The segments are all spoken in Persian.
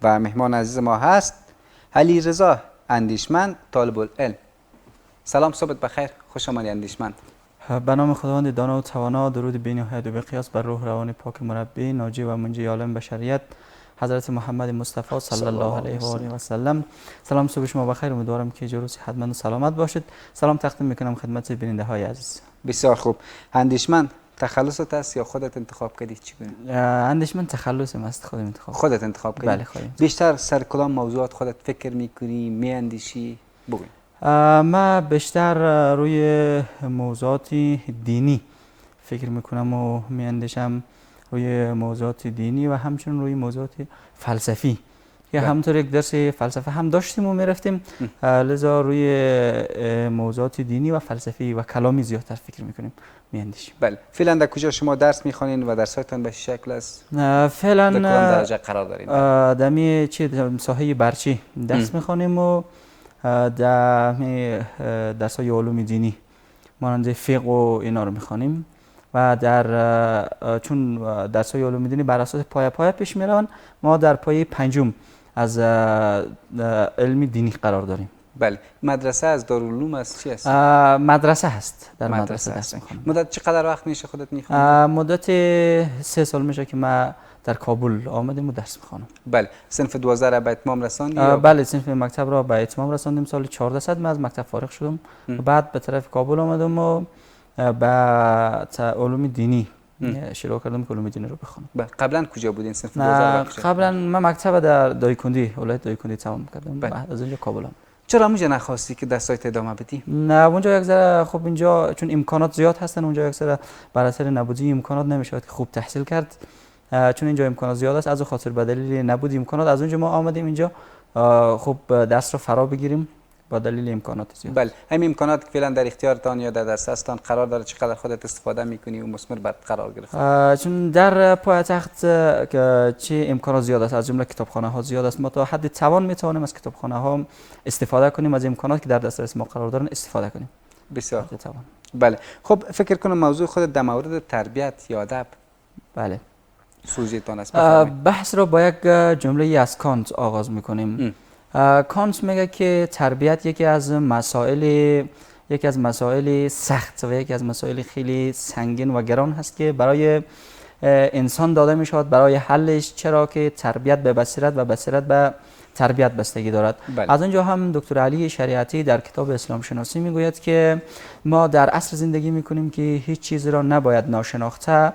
و مهمان عزیز ما هست علیرضا اندیشمند، طالب العلم. سلام، صبحت بخیر، خوش آمدی اندیشمند. به نام خداوند دانا و توانا، درود بی نهایت و بی قیاس بر روح روان پاک مربی ناجی و منجی عالم بشریت حضرت محمد مصطفی صلی الله علیه و آله و سلم. سلام، صبح شما بخیر، امیدوارم که جور صحتمند و سلامت باشید. سلام تقدیم میکنم خدمت بیننده های عزیز. بسیار خوب. اندیشمند، تخلصت است یا خودت انتخاب کردی؟ چی بگم؟ اندیشمند تخلصم است، خودم انتخاب. خودت انتخاب کردی؟ بله خودم. بیشتر سر کدام موضوعات خودت فکر میکنی، میاندیشی؟ بگوی. ما بیشتر روی موضوعات دینی فکر میکنم و میاندیشم، روی موضوعات دینی و همچنین روی موضوعات فلسفی که همونطور یک درس فلسفه هم داشتیم و میرفتیم، لذا روی موضوعات دینی و فلسفی و کلامی زیادتر فکر میکنیم، میاندیشیم. بله. فعلا در کجا شما درس میخوانین و درساتون به شکل است؟ فعلا در کدام درجه قرار دارین؟ دمی ساحه برچی درس میخوانیم و در درس های علوم دینی مانند فقه و اینا رو میخوانیم و در چون درس های علوم دینی بر اساس پایه پیش میروند، ما در پایه پنجم از علم دینی قرار داریم. بله. مدرسه از دارالعلوم است چی است؟ مدرسه هست، در مدرسه درس میخوانم. مدت چقدر وقت میشه خودت میخونی؟ مدت 3 سال میشه که ما در کابل آمدیم و درس میخوانم. بله. صنف 12 را به اتمام رساندی؟ بله، صنف مکتب را به اتمام رساندیم. سال 1400 من از مکتب فارغ شدم و بعد به طرف کابل آمدم و به علوم دینی شروع کردم که علوم دینی رو بخونم. بله. قبلا کجا بودین؟ صنف 12 قبلا من مکتب در دایکندی، ولایت دایکندی تمام کردم. بعد از اونجا کابل آمدم. چرا اونجا نخواستی که درسات ادامه بدی؟ نه، اونجا یک ذره خب اینجا چون امکانات زیاد هستن، اونجا یک ذره بر اثر نبودی امکانات نمیشه که خوب تحصیل کرد، چون اینجا امکانات زیاد است. از خاطر به دلیل نبود امکانات از اونجا ما آمدیم اینجا خب درس رو فرا بگیریم با دلیل امکانات زیاد. بله. همین امکانات که فعلا در اختیارتان یا در دسترستان قرار داره، چقدر خودت استفاده میکنی و مثمر بر قرار گرفت؟ چون در پایتخت چه امکانات زیاد است، از جمله کتابخانه ها زیاد است. ما تا حد توان میتوانیم از کتابخانه ها استفاده کنیم، از امکانات که در دسترس ما قرار دارن استفاده کنیم. بسیار توان. بله. خب فکر کنم موضوع خودت در مورد تربیت یا ادب بله سوژه‌تان است. بحث را با یک جمله از کانت آغاز میکنیم. کانت میگه که تربیت یکی از مسائل سخت و یکی از مسائل خیلی سنگین و گران هست که برای انسان داده می شود برای حلش، چرا که تربیت به بصیرت و بصیرت به تربیت بستگی دارد. از اونجا هم دکتر علی شریعتی در کتاب اسلام شناسی میگوید که ما در عصر زندگی میکنیم که هیچ چیزی را نباید ناشناخته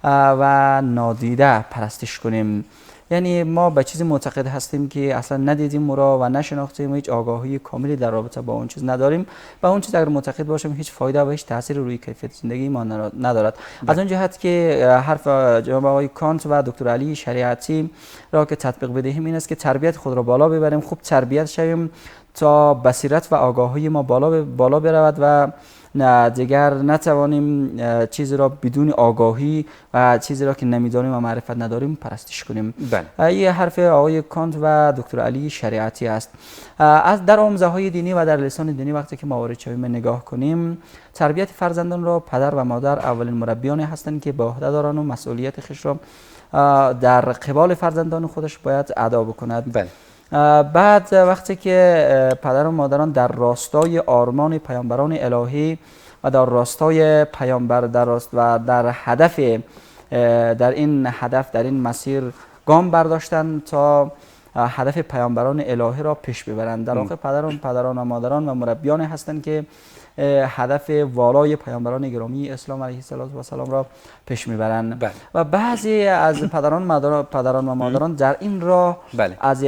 و نادیده پرستش کنیم. یعنی ما به چیزی معتقد هستیم که اصلا ندیدیم را و نشناختیم و هیچ آگاهی کاملی در رابطه با اون چیز نداریم. با اون چیز اگر معتقد باشیم هیچ فایده و هیچ تأثیری روی کیفیت زندگی ما ندارد. از اون جهت که حرف جناب آقای کانت و دکتر علی شریعتی را که تطبیق بدهیم این است که تربیت خود را بالا ببریم، خوب تربیت شویم تا بصیرت و آگاهی ما بالا برود و دیگر نتوانیم چیزی را بدون آگاهی و چیزی را که نمیدانیم و معرفت نداریم پرستش کنیم. این حرف آقای کانت و دکتر علی شریعتی است. از در آموزه های دینی و در لسان دینی وقتی که ما وارد شویم نگاه کنیم، تربیت فرزندان را پدر و مادر اولین مربیانی هستند که به عهده دارند و مسئولیت خویش را در قبال فرزندان خودش باید ادا بکند. بعد وقتی که پدر و مادران در راستای آرمان پیامبران الهی و در راستای پیامبر و در این مسیر گام برداشتن تا هدف پیامبران الهی را پیش ببرند، در واقع پدران و مادران و مربیان هستند که هدف والای پیامبران گرامی اسلام علیه السلام را پیش میبرند. و بعضی از پدران و مادران در این راه از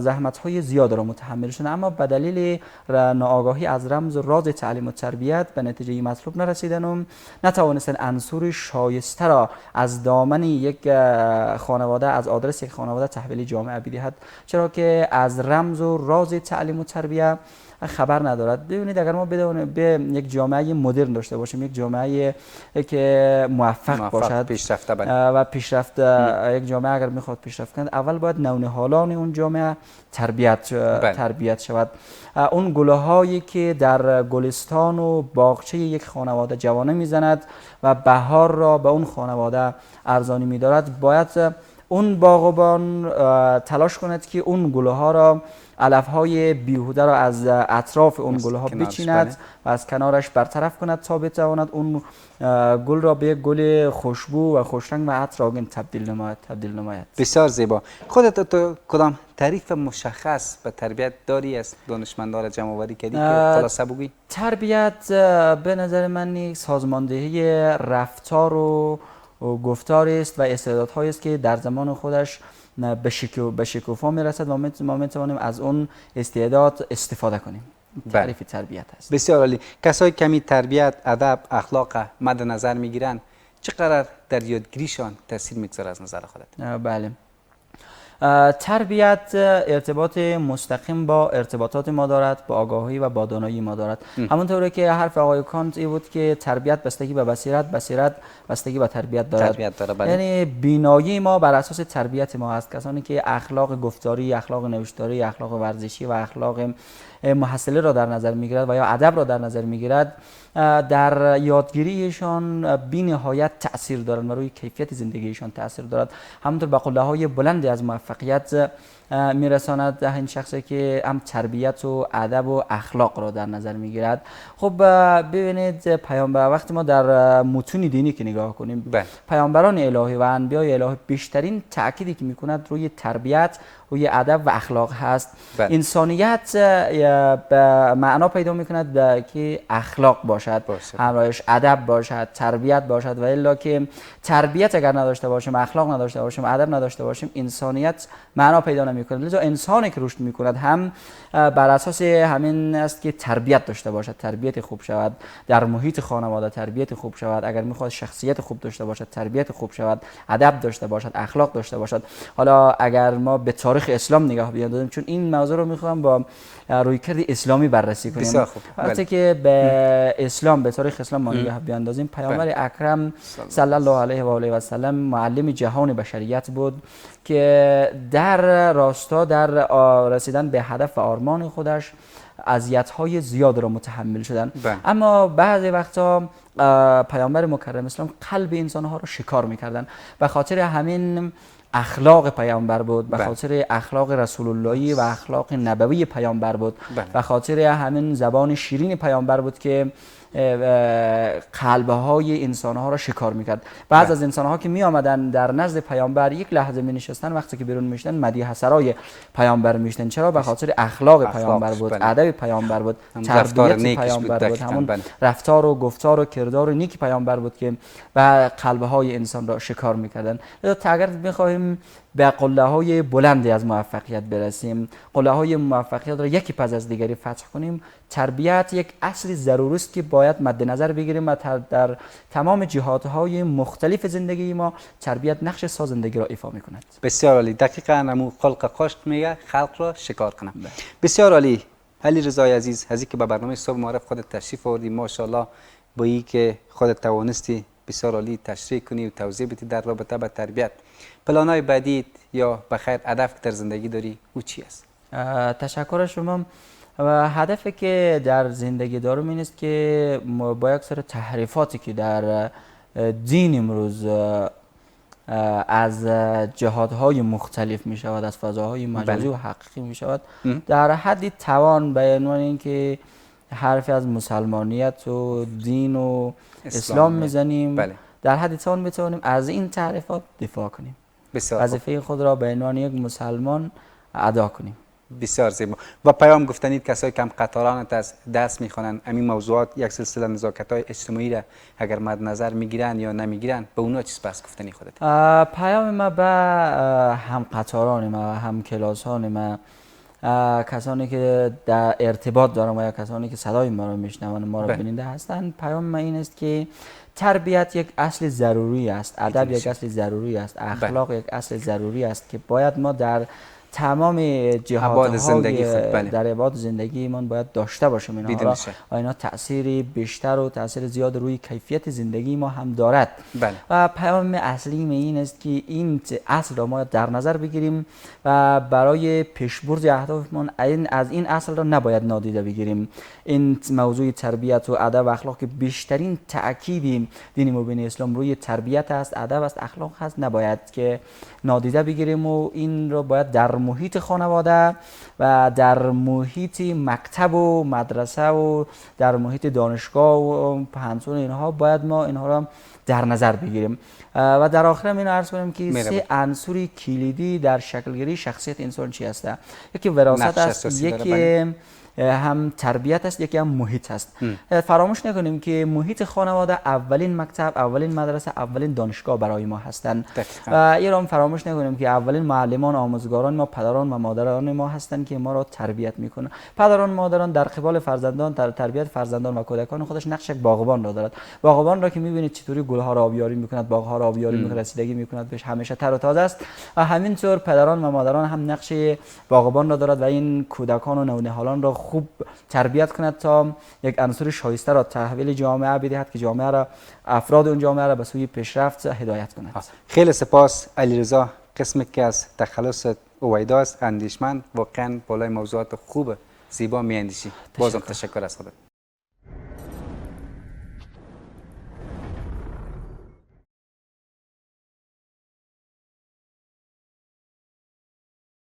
زحمت‌های زیاد را متحمل شدند، اما به دلیل ناآگاهی از رمز و راز تعلیم و تربیت به نتیجه مطلوب نرسیدند و نتوانستند عنصر شایسته را از دامن یک خانواده، از آدرس یک خانواده تحویل جامعه بدهد، چرا که از رمز و راز تعلیم و تربیت خبر ندارد. ببینید اگر ما به یک جامعه مدرن داشته باشیم، یک جامعه که موفق باشد پیشرفته و پیشرفته، یک جامعه اگر میخواد پیشرفت کند اول باید نونهالان اون جامعه تربیت شود. اون گله هایی که در گلستان و باغچه یک خانواده جوانه میزند و بهار را به اون خانواده ارزانی میدارد باید اون باغبان تلاش کند که اون گله ها را، علف های بیهوده را از اطراف اون گله ها بچیند و از کنارش برطرف کند تا بتواند اون گل را به یک گل خوشبو و خوشرنگ و عطرآگین تبدیل نماید. بسیار زیبا. خودت تو کدام تعریف مشخص به تربیت داری از دانشمندان جمع آوری کردی که خلاصه بگویی؟ تربیت به نظر من یک سازماندهی رفتار و گفتار است و استعدادهایی است که در زمان خودش به شکوفا میرسد و ما میتوانیم از اون استعداد استفاده کنیم. تعریف تربیت است. بسیار عالی. کسایی کمی تربیت، ادب، اخلاق مد نظر میگیرن، چقدر در یادگیریشان تاثیر میگذاره از نظر خودت؟ بله. تربیت ارتباط مستقیم با ارتباطات ما دارد، با آگاهی و با دانایی ما دارد. همونطوری که حرف آقای کانت ای بود که تربیت بستگی به بصیرت، بصیرت بستگی به تربیت دارد. بله. یعنی بینایی ما بر اساس تربیت ما است. کسانی که اخلاق گفتاری، اخلاق نوشتاری، اخلاق ورزشی و اخلاق محصله را در نظر میگیرد و یا ادب را در نظر میگیرد، در یادگیریشان بی نهایت تاثیر دارند و روی کیفیت زندگیشان تاثیر دارد. همونطور به قله های بلندی از موفقیت میرساند این شخصی که هم تربیت و ادب و اخلاق را در نظر میگیرد. خب ببینید پیامبر، وقتی ما در متون دینی که نگاه کنیم، پیامبران الهی و انبیای الهی بیشترین تأکیدی که میکند روی تربیت، روی ادب و اخلاق هست. انسانیت به معنا پیدا میکند که اخلاق باشد، همراهش ادب باشد، تربیت باشد، و الا که تربیت اگر نداشته باشیم، اخلاق نداشته باشیم، ادب نداشته باشیم، انسانیت معنا پیدا نمیکند. لذا انسانی که رشد میکند هم بر اساس همین است که تربیت داشته باشد، تربیت خوب شود در محیط خانواده، تربیت خوب شود اگر میخواد شخصیت خوب داشته باشد، تربیت خوب شود، ادب داشته باشد، اخلاق داشته باشد. حالا اگر ما به تاریخ اسلام نگاه بیاندازیم، چون این موضوع رو میخوام با رویکرد اسلامی بررسی کنیم. وقتی که به اسلام، به تاریخ اسلام ما نگاه بیاندازیم، پیامبر اکرم صلی الله علیه و آله و سلم معلم جهان بشریت بود که در راستا در رسیدن به هدف و آرمان خودش اذیت‌های زیاد را متحمل شدن. اما بعضی وقتا پیامبر مکرم اسلام قلب انسان‌ها را شکار می‌کردن. به خاطر همین اخلاق پیامبر بود، به خاطر اخلاق رسول اللهی و اخلاق نبوی پیامبر بود، به خاطر همین زبان شیرین پیامبر بود که قلب‌های انسان‌ها را شکار می‌کرد. بعض از انسان‌ها که می آمدن در نزد پیامبر یک لحظه می نشستن، وقتی که بیرون میشدن مدیح سرای پیامبر میشدن. چرا؟ به خاطر اخلاق پیامبر بود، ادب پیامبر بود، تربیت پیامبر بود، همون رفتار و گفتار و کردار نیک پیامبر بود که و قلب‌های انسان را شکار می‌کردن. لذا اگر می‌خواهیم به قله‌های بلندی از موفقیت برسیم، قله‌های موفقیت را یکی پس از دیگری فتح کنیم، تربیت یک اصل ضروری است که باید مد نظر بگیریم و در تمام جهات‌های مختلف زندگی ما تربیت نقش سازندگی را ایفا می‌کند. بسیار عالی. دقیقاً همون خلق خشک میگه خلق را شکار کنم. بسیار عالی. علی رضای عزیز، از اینکه به برنامه صبح معرف خودت تشریف آوردی، ماشاءالله با این که خودت توانستی بسیار عالی تشریح کنی و توضیح بدی در رابطه با تربیت، پلان‌های بعدی یا بخیر هدف که در زندگی داری او چی است؟ تشکر شما. و هدفی که در زندگی دارم این است که با یک سری تحریفاتی که در دین امروز از جهات‌های مختلف می شود، از فضاهای مجازی و حقیقی می شود، در حدی توان به عنوان اینکه حرفی از مسلمانیت و دین و اسلام میزنیم، در حدی توان بتوانیم از این تحریفات دفاع کنیم، وظیفه خود را به عنوان یک مسلمان ادا کنیم. بسیار زیبا. و پیام گفتنید کسایی که هم قطارانت از دست میخوانند همین موضوعات، یک سلسله نزاکت‌های اجتماعی را اگر مد نظر میگیرن یا نمیگیرن، به اونا چی پس گفتنی خودت؟ پیام ما به هم قطاران ما، هم کلاسان ما، کسانی که در ارتباط دارن و یا کسانی که صدای ما رو میشنون، ما رو بیننده هستند، پیام ما این است که تربیت یک اصل ضروری است، ادب یک اصل ضروری است، اخلاق یک اصل ضروری است که باید ما در تمام ابعاد زندگی خود، جهات بله. در ابعاد زندگی من باید داشته باشیم. بدون اینها شک. و اینا تأثیر بیشتر و تأثیر زیاد روی کیفیت زندگی ما هم دارد. بله. و پیام اصلی این است که این اصل را ما در نظر بگیریم و برای پیشبرد اهدافمان از این اصل را نباید نادیده بگیریم. این موضوع تربیت و ادب و اخلاق که بیشترین تأکید دین مبین اسلام روی تربیت است، ادب است، اخلاق هست، نباید که نادیده بگیریم و این را باید در محیط خانواده و در محیط مکتب و مدرسه و در محیط دانشگاه و پانسون اینها باید ما اینها را در نظر بگیریم. و در آخر هم اینو عرض کنیم که سه عنصر کلیدی در شکلگیری شخصیت انسان چی است؟ یکی وراثت است، یکی هم تربیت است، یکی هم محیط است. فراموش نکنیم که محیط خانواده اولین مکتب، اولین مدرسه، اولین دانشگاه برای ما هستند. و این هم فراموش نکنیم که اولین معلمان، آموزگاران ما پدران و مادران ما هستند که ما را تربیت میکنند. پدران مادران در قبال فرزندان، در تربیت فرزندان و کودکان خودش نقش باغبان را دارد. باغبان را که میبینید چطوری گلها را آبیاری میکند، باغها را آبیاری میکند، رسیدگی میکند بهش، همیشه تر و تازه است. و همینطور پدران و مادران هم نقش باغبان را دارد و این کودکان و نونهالان را خوب تربیت کند تا یک عنصر شایسته را تحویل جامعه بدهد که جامعه را، افراد اون جامعه را به سوی پیشرفت هدایت کند. خیلی سپاس علیرضا، قسمی که از تخلص اویدا است، اندیشمند، واقعا بالای موضوعات خوب زیبا میاندیشی. بازم تشکر از خودت.